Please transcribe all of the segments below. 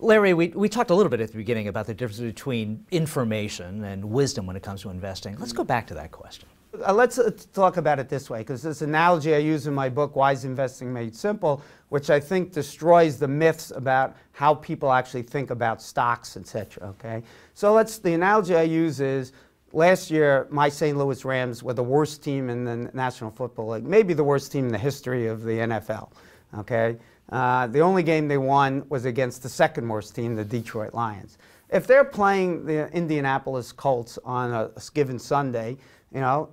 Larry, we talked a little bit at the beginning about the difference between information and wisdom when it comes to investing. Let's go back to that question. Let's talk about it this way, because this analogy I use in my book, Why is Investing Made Simple, which I think destroys the myths about how people actually think about stocks, etc. Okay? So the analogy I use is, last year, my St. Louis Rams were the worst team in the National Football League, maybe the worst team in the history of the NFL. Okay? The only game they won was against the second worst team, the Detroit Lions. If they're playing the Indianapolis Colts on a given Sunday, you know,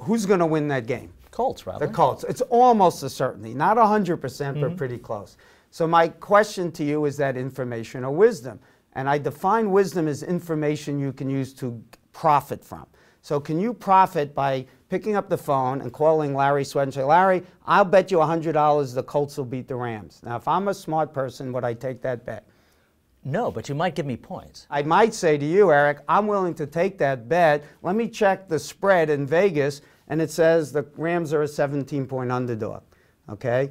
who's going to win that game? Colts, probably. The Colts. It's almost a certainty. Not 100%, but pretty close. So my question to you is that information or wisdom? And I define wisdom as information you can use to profit from. So can you profit by picking up the phone and calling Larry Swedroe and say, Larry, I'll bet you $100 the Colts will beat the Rams. Now, if I'm a smart person, would I take that bet? No, but you might give me points. I might say to you, Eric, I'm willing to take that bet. Let me check the spread in Vegas, and it says the Rams are a 17-point underdog. Okay?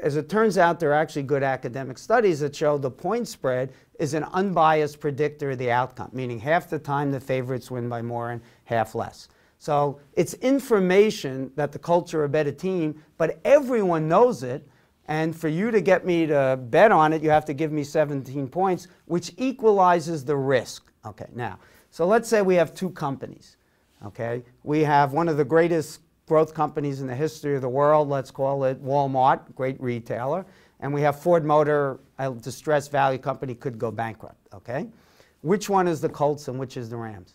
As it turns out, there are actually good academic studies that show the point spread is an unbiased predictor of the outcome, meaning half the time the favorites win by more and half less. So it's information that the Colts are a better team, but everyone knows it. And for you to get me to bet on it, you have to give me 17 points, which equalizes the risk. Okay, now, so let's say we have two companies. Okay, we have one of the greatest growth companies in the history of the world, let's call it Wal-Mart, great retailer, and we have Ford Motor, a distressed value company, could go bankrupt. Okay, which one is the Colts and which is the Rams?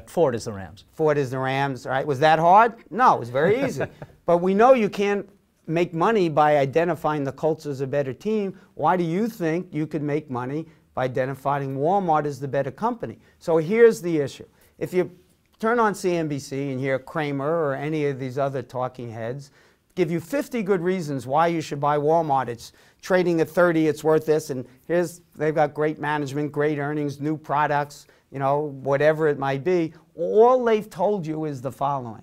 Ford is the Rams. Ford is the Rams, right? Was that hard? No, it was very easy. But we know you can't make money by identifying the Colts as a better team. Why do you think you could make money by identifying Walmart as the better company? So here's the issue. If you turn on CNBC and hear Kramer or any of these other talking heads give you 50 good reasons why you should buy Walmart. It's trading at 30, it's worth this, and they've got great management, great earnings, new products, you know, whatever it might be. All they've told you is the following.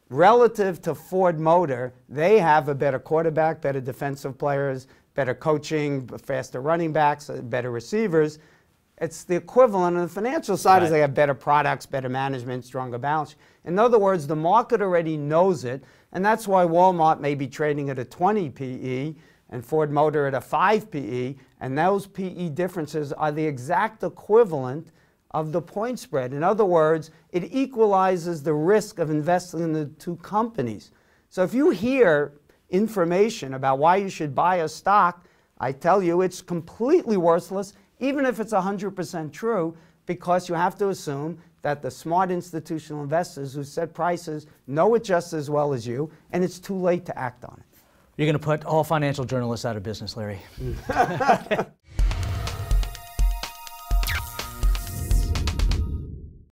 Relative to Ford Motor, they have a better quarterback, better defensive players, better coaching, faster running backs, better receivers. It's the equivalent on the financial side, is they have better products, better management, stronger balance sheet. In other words, the market already knows it, and that's why Walmart may be trading at a 20 PE and Ford Motor at a 5 PE, and those PE differences are the exact equivalent of the point spread. In other words, it equalizes the risk of investing in the two companies. So if you hear information about why you should buy a stock, I tell you it's completely worthless, even if it's 100% true, because you have to assume that the smart institutional investors who set prices know it just as well as you, and it's too late to act on it. You're going to put all financial journalists out of business, Larry.